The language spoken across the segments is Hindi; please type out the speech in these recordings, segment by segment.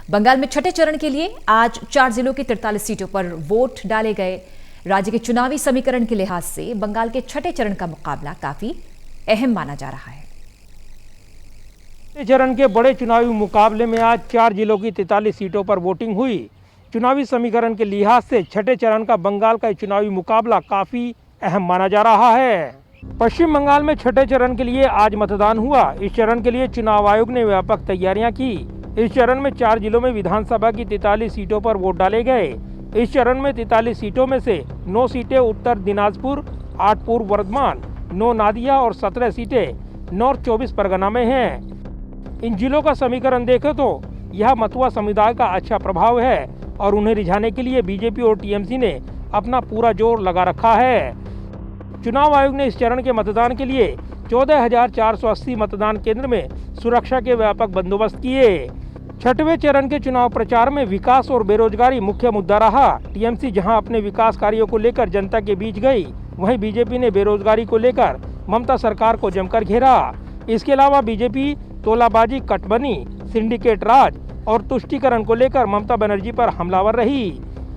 बंगाल में छठे चरण के लिए आज 4 जिलों की 43 सीटों पर वोट डाले गए। राज्य के चुनावी समीकरण के लिहाज से बंगाल के छठे चरण का मुकाबला काफी अहम माना जा रहा है। छठे चरण के बड़े चुनावी मुकाबले में आज 4 जिलों की 43 सीटों पर वोटिंग हुई। चुनावी समीकरण के लिहाज से छठे चरण का बंगाल का चुनावी मुकाबला काफी अहम माना जा रहा है। पश्चिम बंगाल में छठे चरण के लिए आज मतदान हुआ। इस चरण के लिए चुनाव आयोग ने व्यापक तैयारियां की। इस चरण में 4 जिलों में विधानसभा की 43 सीटों पर वोट डाले गए। इस चरण में 43 सीटों में से 9 सीटें उत्तर दिनाजपुर, 8 पूर्व वर्धमान, 9 नादिया और 17 सीटें नॉर्थ 24 परगना में हैं। इन जिलों का समीकरण देखें तो यह मतुआ समुदाय का अच्छा प्रभाव है और उन्हें रिझाने के लिए बीजेपी और टीएमसी ने अपना पूरा जोर लगा रखा है। चुनाव आयोग ने इस चरण के मतदान के लिए 14,480 मतदान केंद्र में सुरक्षा के व्यापक बंदोबस्त किए। छठवें चरण के चुनाव प्रचार में विकास और बेरोजगारी मुख्य मुद्दा रहा। टीएमसी जहां अपने विकास कार्यों को लेकर जनता के बीच गई, वहीं बीजेपी ने बेरोजगारी को लेकर ममता सरकार को जमकर घेरा। इसके अलावा बीजेपी तोलाबाजी, कटबनी, सिंडिकेट राज और तुष्टीकरण को लेकर ममता बनर्जी पर हमलावर रही।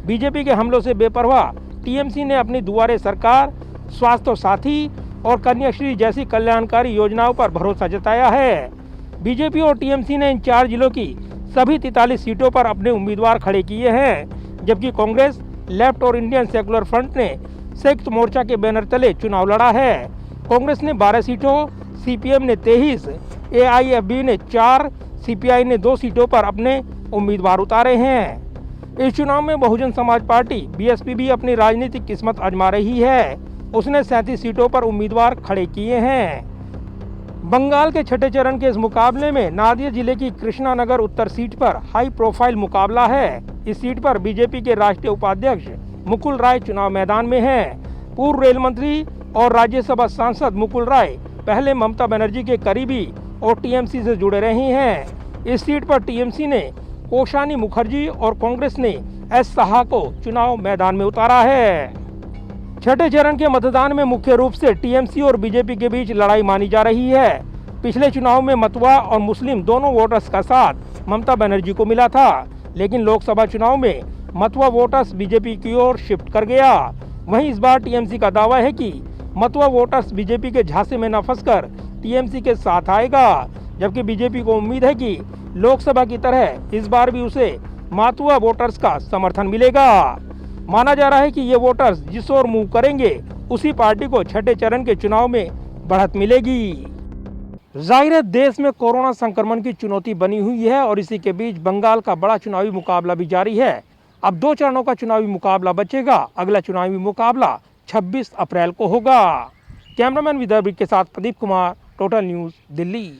बीजेपी के हमलों से बेपरवाह टीएमसी ने अपनी दुआरे सरकार, स्वास्थ्य साथी और कन्याश्री जैसी कल्याणकारी योजनाओं पर भरोसा जताया है। बीजेपी और टीएमसी ने इन 4 जिलों की सभी 43 सीटों पर अपने उम्मीदवार खड़े किए हैं, जबकि कांग्रेस, लेफ्ट और इंडियन सेकुलर फ्रंट ने संयुक्त मोर्चा के बैनर तले चुनाव लड़ा है। कांग्रेस ने 12 सीटों, सीपीएम ने 23, एआईएफबी ने 4, सीपीआई ने 2 सीटों पर अपने उम्मीदवार उतारे हैं। इस चुनाव में बहुजन समाज पार्टी बीएसपी भी अपनी राजनीतिक किस्मत आजमा रही है। उसने 37 सीटों पर उम्मीदवार खड़े किए हैं। बंगाल के छठे चरण के इस मुकाबले में नादिया जिले की कृष्णानगर उत्तर सीट पर हाई प्रोफाइल मुकाबला है। इस सीट पर बीजेपी के राष्ट्रीय उपाध्यक्ष मुकुल राय चुनाव मैदान में हैं। पूर्व रेल मंत्री और राज्यसभा सांसद मुकुल राय पहले ममता बनर्जी के करीबी और टीएमसी से जुड़े रहे हैं। इस सीट पर टीएमसी ने कोशानी मुखर्जी और कांग्रेस ने एस साहा को चुनाव मैदान में उतारा है। छठे चरण के मतदान में मुख्य रूप से टीएमसी और बीजेपी के बीच लड़ाई मानी जा रही है। पिछले चुनाव में मतुआ और मुस्लिम दोनों वोटर्स का साथ ममता बनर्जी को मिला था, लेकिन लोकसभा चुनाव में मतुआ वोटर्स बीजेपी की ओर शिफ्ट कर गया। वहीं इस बार टीएमसी का दावा है कि मतुआ वोटर्स बीजेपी के झांसे में न फंसकर टीएमसी के साथ आएगा, जबकि बीजेपी को उम्मीद है कि लोकसभा की तरह इस बार भी उसे मतुआ वोटर्स का समर्थन मिलेगा। माना जा रहा है कि ये वोटर्स जिस ओर मूव करेंगे उसी पार्टी को छठे चरण के चुनाव में बढ़त मिलेगी। जाहिर है देश में कोरोना संक्रमण की चुनौती बनी हुई है और इसी के बीच बंगाल का बड़ा चुनावी मुकाबला भी जारी है। अब 2 चरणों का चुनावी मुकाबला बचेगा। अगला चुनावी मुकाबला 26 अप्रैल को होगा। कैमरामैन विदर्भ के साथ प्रदीप कुमार, टोटल न्यूज़, दिल्ली।